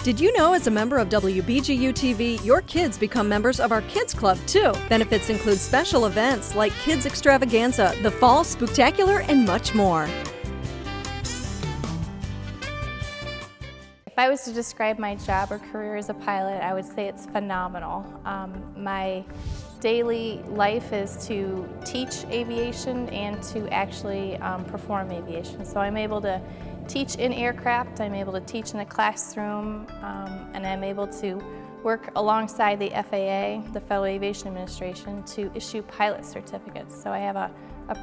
Did you know as a member of WBGU-TV, your kids become members of our Kids Club too? Benefits include special events like Kids Extravaganza, the Fall Spooktacular, and much more. If I was to describe my job or career as a pilot, I would say it's phenomenal. My daily life is to teach aviation and to actually perform aviation. So I'm able to teach in aircraft, I'm able to teach in a classroom, and I'm able to work alongside the FAA, the Federal Aviation Administration, to issue pilot certificates. So I have a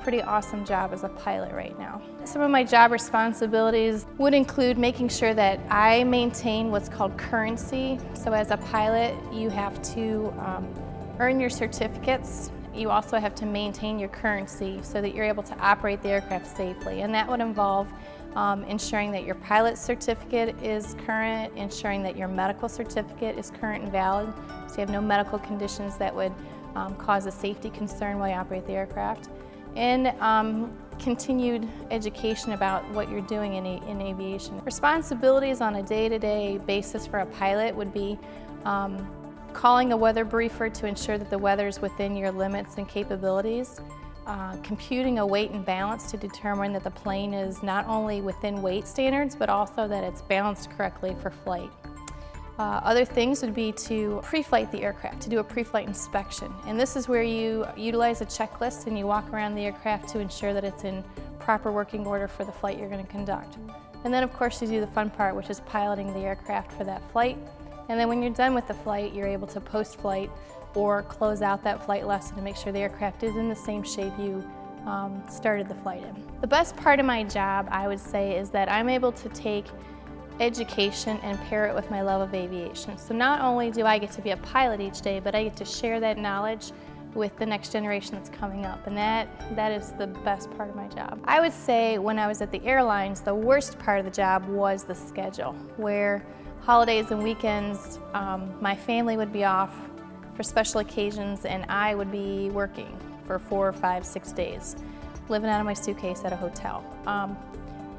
pretty awesome job as a pilot right now. Some of my job responsibilities would include making sure that I maintain what's called currency. So as a pilot, you have to earn your certificates. You also have to maintain your currency so that you're able to operate the aircraft safely. And that would involve ensuring that your pilot certificate is current, ensuring that your medical certificate is current and valid, so you have no medical conditions that would cause a safety concern while you operate the aircraft, and continued education about what you're doing in aviation. Responsibilities on a day-to-day basis for a pilot would be calling a weather briefer to ensure that the weather is within your limits and capabilities, computing a weight and balance to determine that the plane is not only within weight standards, but also that it's balanced correctly for flight. Other things would be to pre-flight the aircraft, to do a pre-flight inspection. And this is where you utilize a checklist and you walk around the aircraft to ensure that it's in proper working order for the flight you're going to conduct. And then of course you do the fun part, which is piloting the aircraft for that flight. And then when you're done with the flight, you're able to post-flight or close out that flight lesson to make sure the aircraft is in the same shape you started the flight in. The best part of my job, I would say, is that I'm able to take education and pair it with my love of aviation. So not only do I get to be a pilot each day, but I get to share that knowledge with the next generation that's coming up, and that is the best part of my job. I would say when I was at the airlines, the worst part of the job was the schedule, where holidays and weekends, my family would be off for special occasions and I would be working for 4, 5, 6 days, living out of my suitcase at a hotel.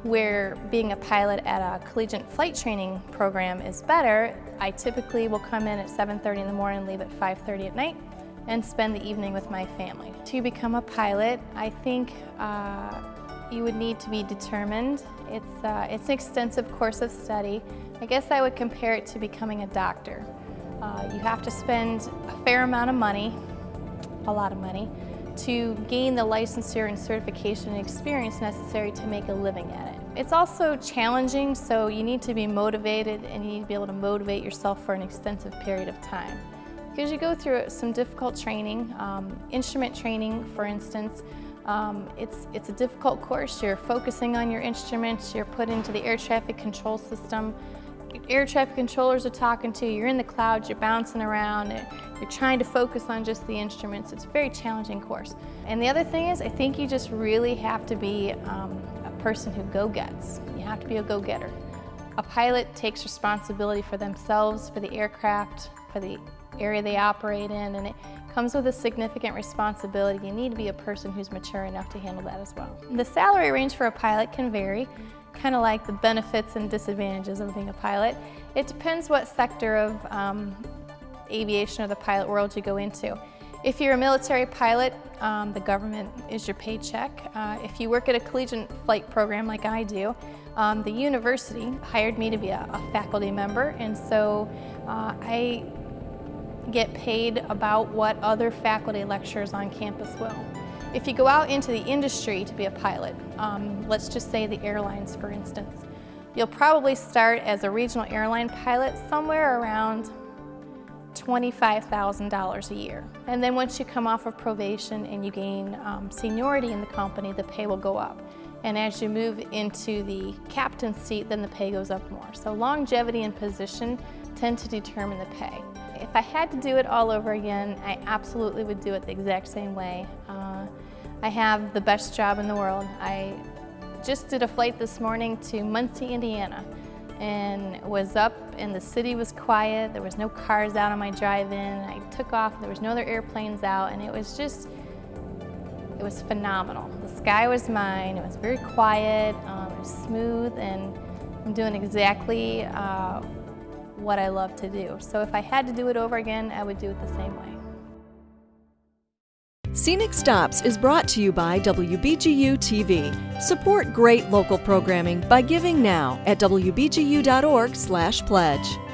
Where being a pilot at a collegiate flight training program is better, I typically will come in at 7:30 in the morning and leave at 5:30 at night and spend the evening with my family. To become a pilot, I think you would need to be determined. It's an extensive course of study. I guess I would compare it to becoming a doctor. You have to spend a fair amount of money, a lot of money, to gain the licensure and certification and experience necessary to make a living at it. It's also challenging, so you need to be motivated and you need to be able to motivate yourself for an extensive period of time. Because you go through some difficult training, instrument training for instance. It's a difficult course. You're focusing on your instruments, you're put into the air traffic control system. Air traffic controllers are talking to you, you're in the clouds, you're bouncing around, you're trying to focus on just the instruments. It's a very challenging course. And the other thing is, I think you just really have to be a person who go-gets. You have to be a go-getter. A pilot takes responsibility for themselves, for the aircraft, for the area they operate in, and it comes with a significant responsibility. You need to be a person who's mature enough to handle that as well. The salary range for a pilot can vary, kind of like the benefits and disadvantages of being a pilot. It depends what sector of aviation or the pilot world you go into. If you're a military pilot, the government is your paycheck. If you work at a collegiate flight program like I do, the university hired me to be a faculty member, and so I get paid about what other faculty lecturers on campus will. If you go out into the industry to be a pilot, let's just say the airlines for instance, you'll probably start as a regional airline pilot somewhere around $25,000 a year. And then once you come off of probation and you gain seniority in the company, the pay will go up. And as you move into the captain's seat, then the pay goes up more. So longevity and position tend to determine the pay. If I had to do it all over again, I absolutely would do it the exact same way. I have the best job in the world. I just did a flight this morning to Muncie, Indiana, and was up and the city was quiet. There was no cars out on my drive-in. I took off, there was no other airplanes out, and it was phenomenal. The sky was mine, it was very quiet, it was smooth, and I'm doing exactly what I love to do. So if I had to do it over again, I would do it the same way. Scenic Stops is brought to you by WBGU-TV. Support great local programming by giving now at wbgu.org/pledge.